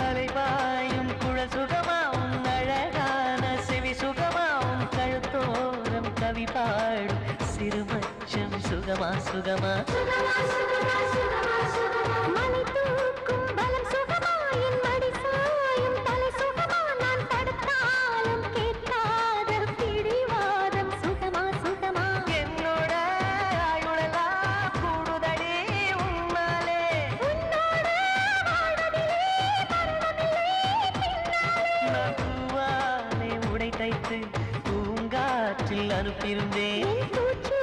அலைவாயும் குழல் சுகமா உன் அழகான செவி சுகமா உன் கழுத்தோரம் கவி பாடும் சிறுமச்சம் சுகமா சுகமா மலை தூக்கும் பலம் சுகமா என் மடி சாயும் தலை சுகமா நான் படுத்தாலும் கேட்காத பிடிவாதம் சுகமா சுகமா என்னோட ஆயுளெல்லாம் கூடுதடி உன்னாலே உன்னோடு வாழ்வதிலே மரணமில்லை பின்னாலே நான் பூவாலே உடை தைத்து பூங்காற்றில் அனுப்பியிருந்தேன் என் பூச்சி